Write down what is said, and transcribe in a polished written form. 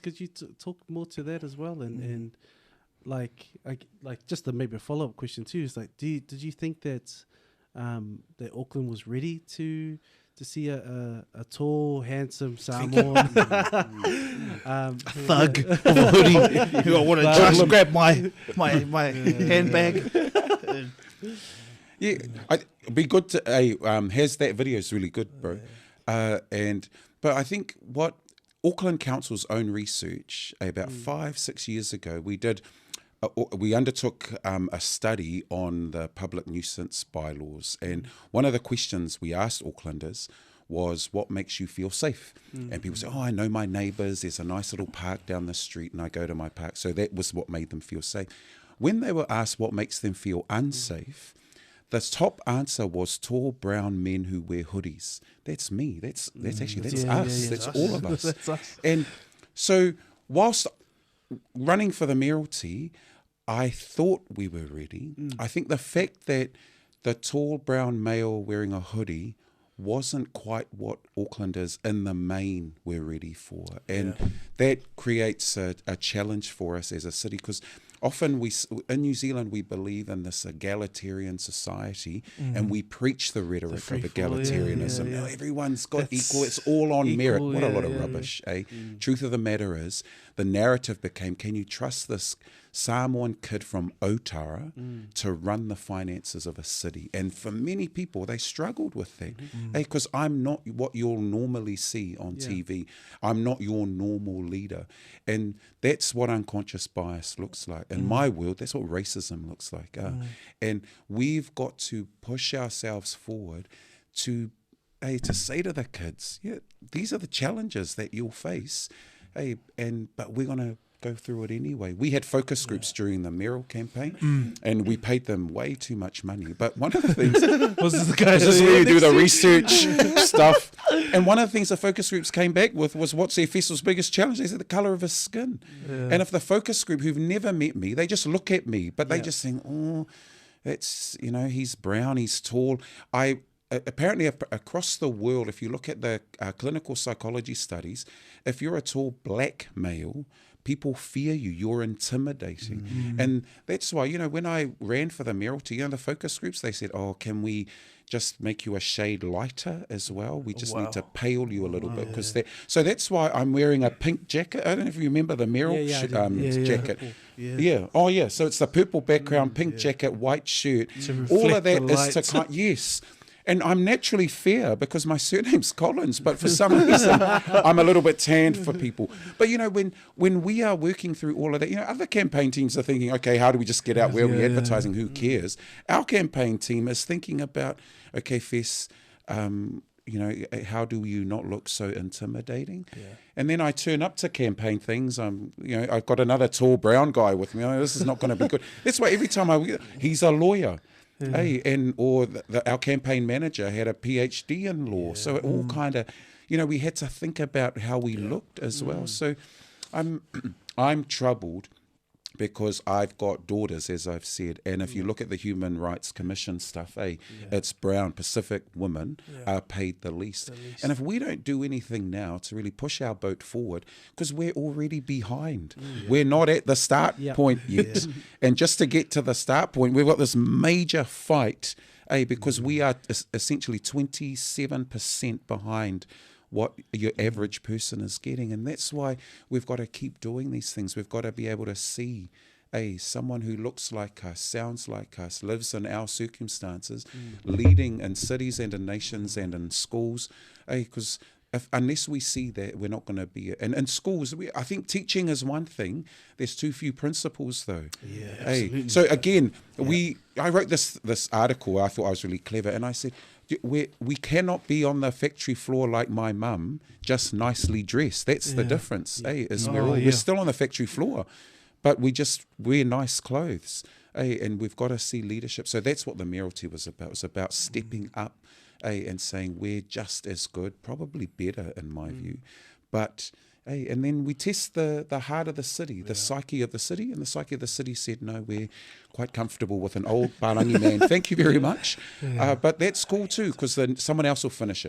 could you talk more to that as well? And like just maybe a follow-up question too is like, did you think that that Auckland was ready to see a tall, handsome Samoan thug of a hoodie who I want to just grab my handbag? Yeah, it'd be good to. Has that video is really good, bro. But I think what Auckland Council's own research about 5-6 years ago, we undertook a study on the public nuisance bylaws, and one of the questions we asked Aucklanders was, what makes you feel safe? And people say, oh, I know my neighbours, there's a nice little park down the street and I go to my park. So that was what made them feel safe. When they were asked what makes them feel unsafe, the top answer was tall brown men who wear hoodies. That's me. That's us. That's all of us. That's us. And so whilst running for the Mayoralty, I thought we were ready. I think the fact that the tall brown male wearing a hoodie wasn't quite what Aucklanders in the main were ready for. And that creates a challenge for us as a city, because often in New Zealand we believe in this egalitarian society, and we preach the rhetoric of egalitarianism. Oh, everyone's got equal, it's all on merit. What a lot of rubbish, eh? Truth of the matter is, the narrative became, can you trust this Samoan kid from Otara to run the finances of a city? And for many people, they struggled with that. Because I'm not what you'll normally see on TV. I'm not your normal leader. And that's what unconscious bias looks like. In my world, that's what racism looks like. And we've got to push ourselves forward to say to the kids, these are the challenges that you'll face. But we're going to go through it anyway. We had focus groups during the mayoral campaign, and we paid them way too much money. But one of the things was the guy this is where you do the research stuff. And one of the things the focus groups came back with was, what's Efeso's biggest challenge? They said the colour of his skin. And if the focus group who've never met me, they just look at me, but they just think, oh, that's, he's brown, he's tall. Apparently across the world, if you look at the clinical psychology studies, if you're a tall black male, people fear you, you're intimidating. And that's why, when I ran for the Mayoralty, the focus groups, they said, oh, can we just make you a shade lighter as well? We just need to pale you a little bit. So that's why I'm wearing a pink jacket. I don't know if you remember the mayoral jacket. Oh yeah, so it's the purple background, pink jacket, white shirt. All of that is to yes. And I'm naturally fair because my surname's Collins, but for some reason I'm a little bit tanned for people. But when we are working through all of that, other campaign teams are thinking, okay, how do we just get out? Where are we advertising? Who cares? Our campaign team is thinking about, okay, Fess, how do you not look so intimidating? And then I turn up to campaign things. I've got another tall brown guy with me. This is not going to be good. That's why every time he's a lawyer. Our campaign manager had a PhD in law, so it all kind of, we had to think about how we looked as well. So I'm troubled because I've got daughters, as I've said, and if you look at the Human Rights Commission stuff, it's brown Pacific women are paid the least. And if we don't do anything now to really push our boat forward, because we're already behind, we're not at the start point yet. And just to get to the start point, we've got this major fight, because we are essentially 27% behind what your average person is getting. And that's why we've got to keep doing these things. We've got to be able to see someone who looks like us, sounds like us, lives in our circumstances, leading in cities and in nations and in schools. Because unless we see that, we're not going to be. And in schools, I think teaching is one thing. There's too few principals, though. Absolutely. So again, I wrote this article. I thought I was really clever, and I said, we cannot be on the factory floor like my mum, just nicely dressed. That's the difference. We're still on the factory floor, but we just wear nice clothes. And we've got to see leadership. So that's what the Mayoralty was about. It was about stepping up and saying we're just as good, probably better in my view. But and then we test the heart of the city, the psyche of the city, and the psyche of the city said, no, we're quite comfortable with an old Parangi man. Thank you very much. But that's cool too, because then someone else will finish it.